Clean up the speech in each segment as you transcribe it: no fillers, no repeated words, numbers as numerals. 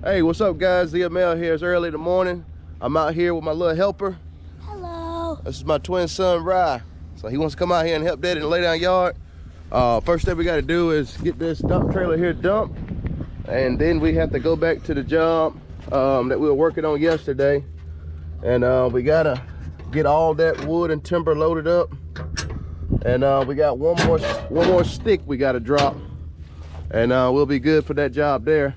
Hey, what's up, guys? ZML here. It's early in the morning. I'm out here with my little helper. Hello. This is my twin son, Rye. So he wants to come out here and help Daddy in the lay down yard. First thing we got to do is get this dump trailer here dumped, and then we have to go back to the job that we were working on yesterday, and we gotta get all that wood and timber loaded up, and we got one more stick we got to drop, and we'll be good for that job there.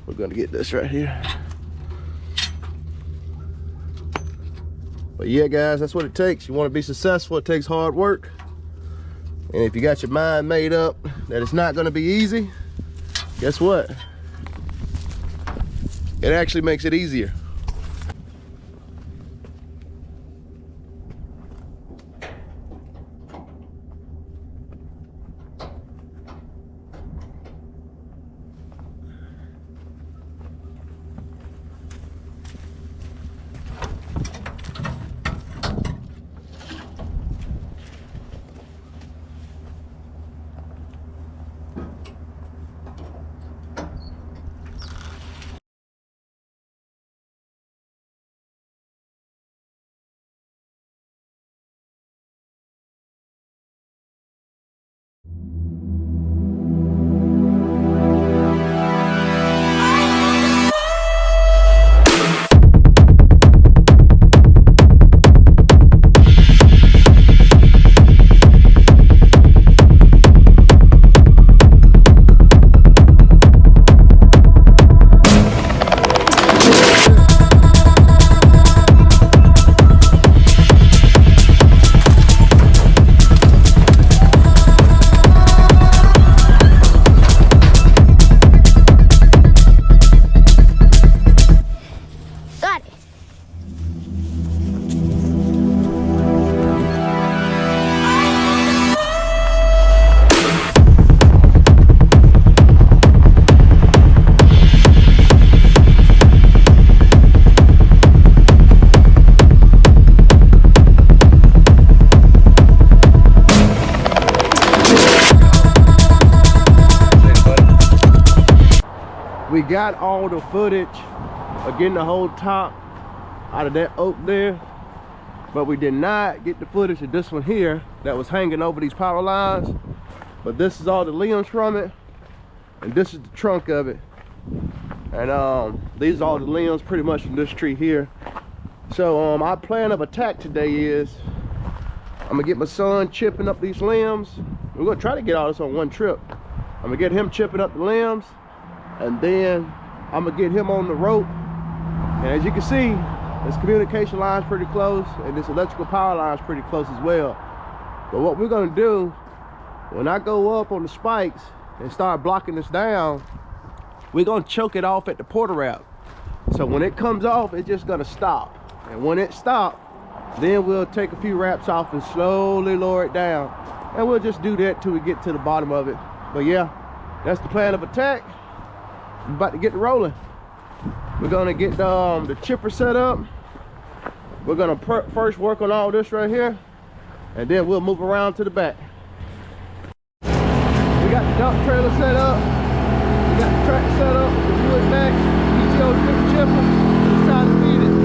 We're gonna get this right here. But yeah, guys, that's what it takes. You want to be successful, it takes hard work. And if you got your mind made up that it's not gonna be easy, guess what? It actually makes it easier. We got all the footage of getting the whole top out of that oak there, but we did not get the footage of this one here that was hanging over these power lines. But this is all the limbs from it, and this is the trunk of it, and these are all the limbs pretty much from this tree here. So our plan of attack today is I'm gonna get my son chipping up these limbs. We're gonna try to get all this on one trip. I'm gonna get him chipping up the limbs, and then I'm gonna get him on the rope. And as you can see, this communication line is pretty close, and this electrical power line is pretty close as well. But what we're gonna do, when I go up on the spikes and start blocking this down, we're gonna choke it off at the porter wrap. So when it comes off, it's just gonna stop. And when it stops, then we'll take a few wraps off and slowly lower it down. And we'll just do that till we get to the bottom of it. But yeah, that's the plan of attack. I'm about to get rolling. We're gonna get the chipper set up. We're gonna first work on all this right here, and then we'll move around to the back. We got the dump trailer set up. We got the tractor set up with the wood back, PTO strip chipper. It's time to feed it.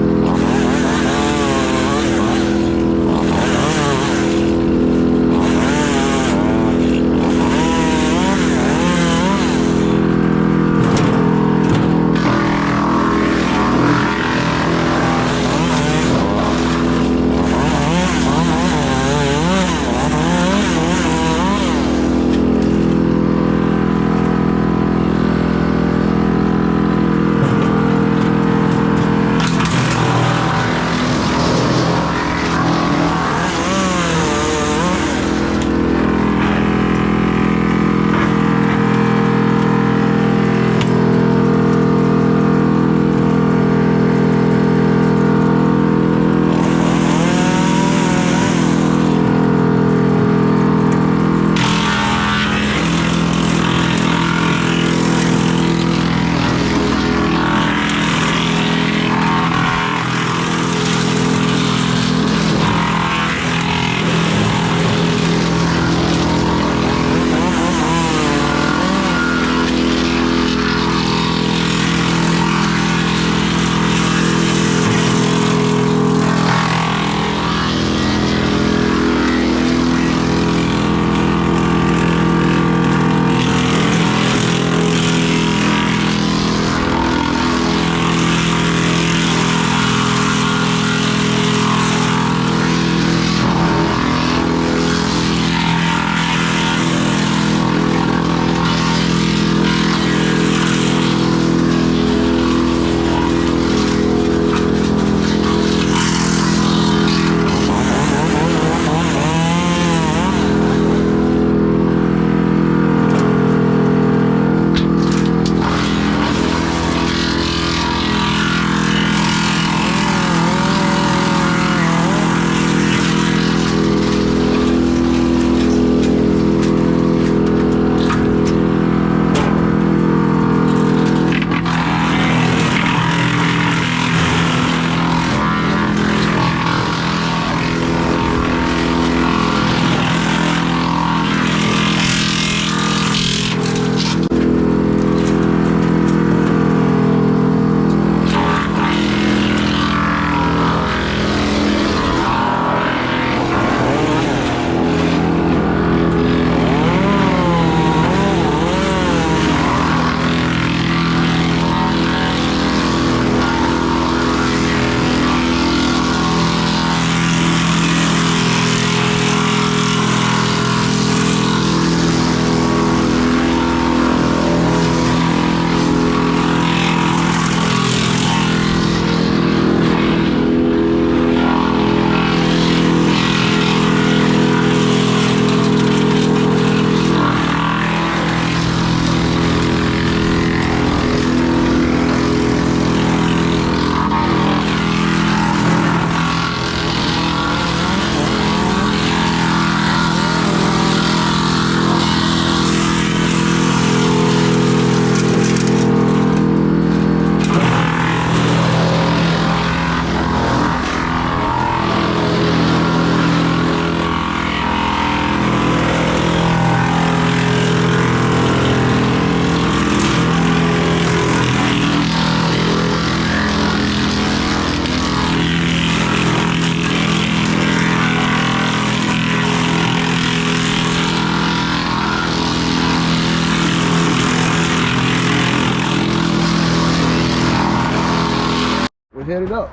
We're headed up.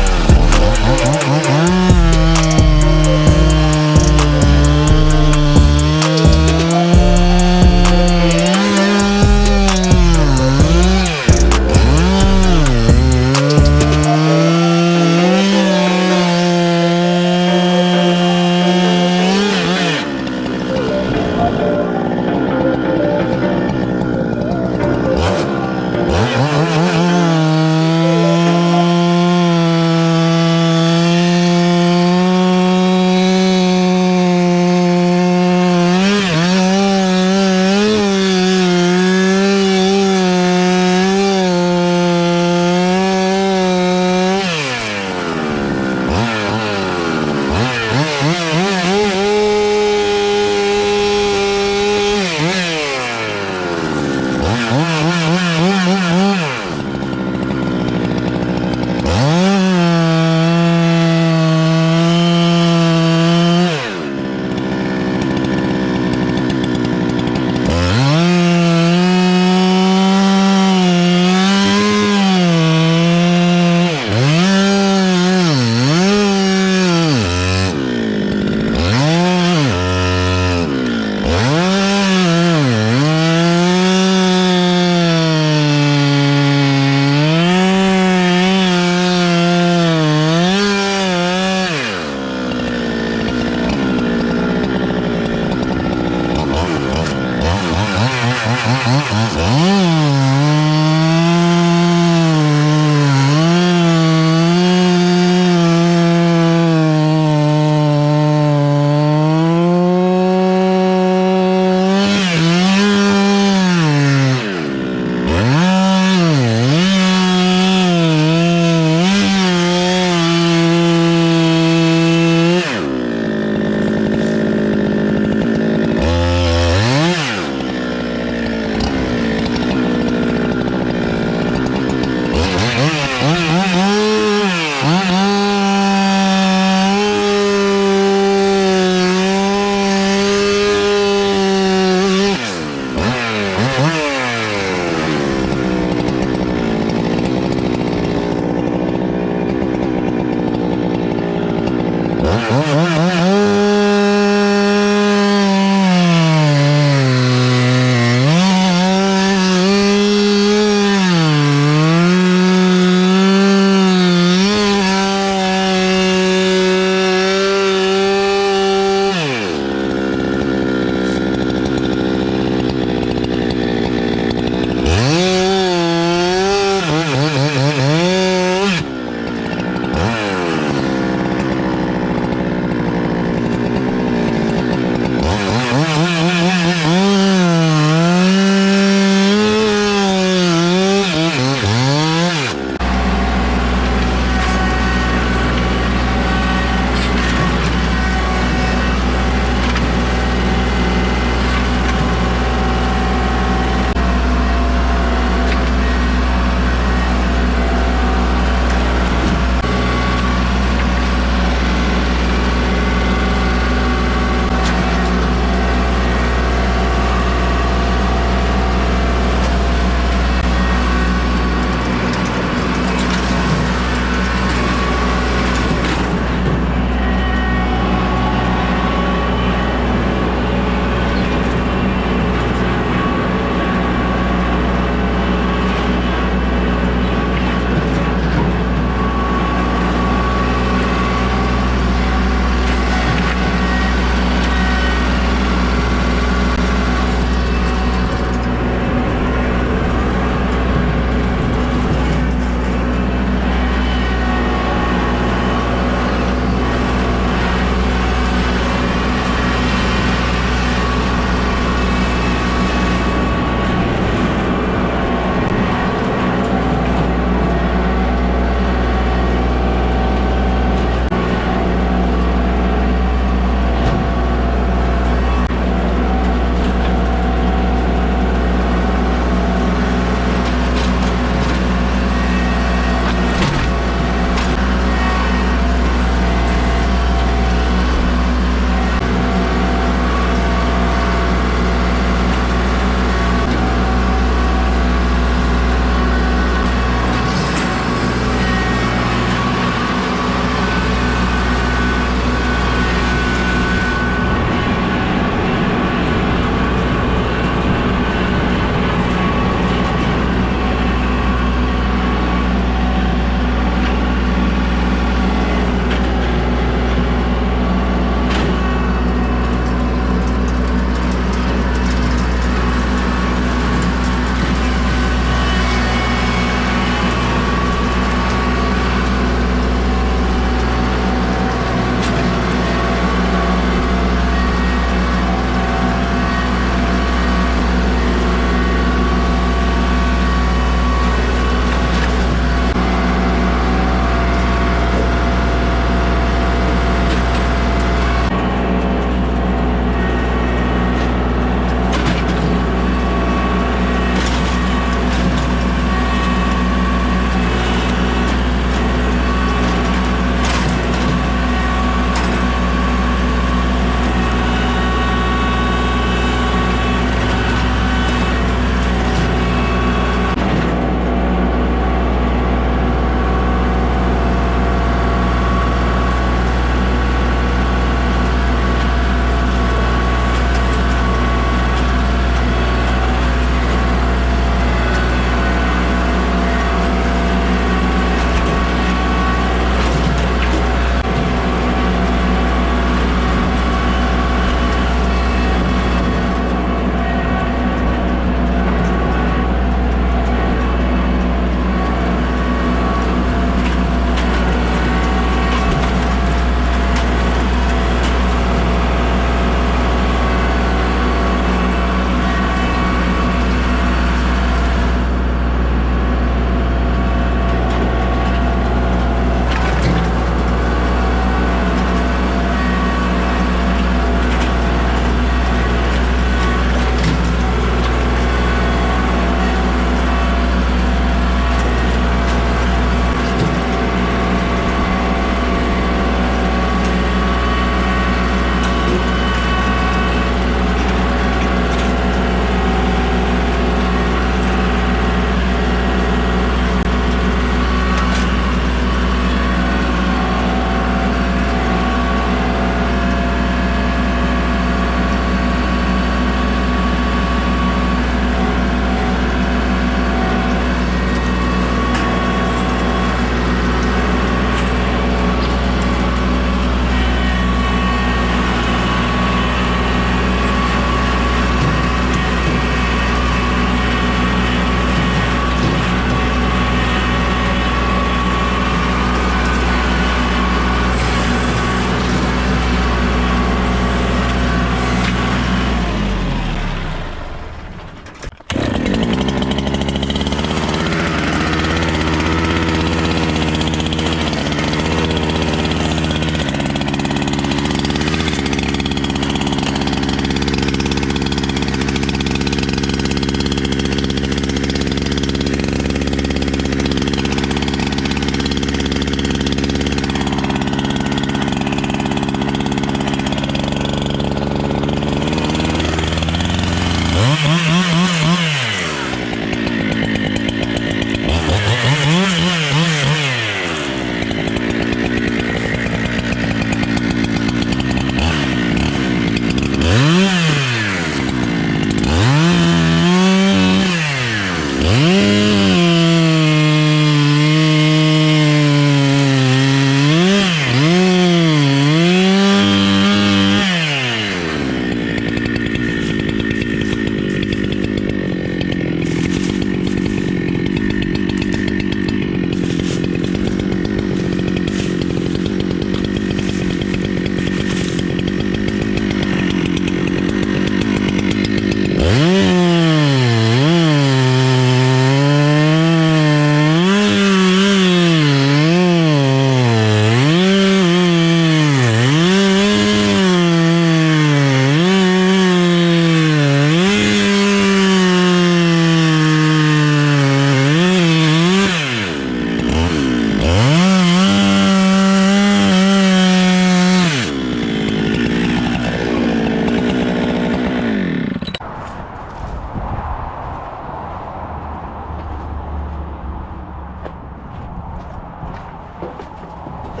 I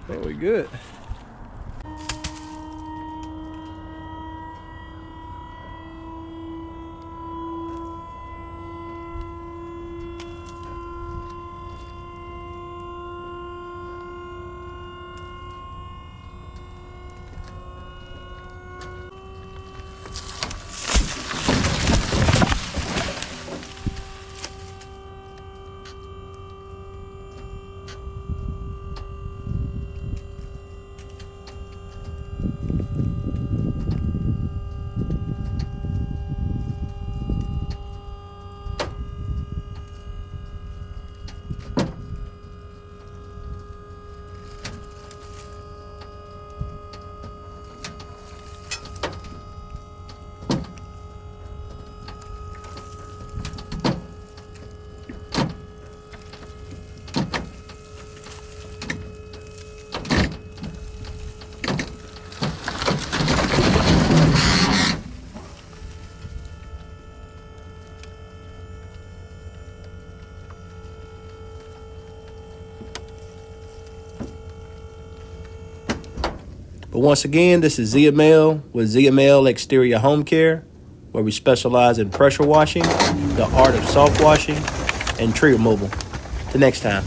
think we good. But once again, this is ZML with ZML Exterior Home Care, where we specialize in pressure washing, the art of soft washing, and tree removal. Till next time.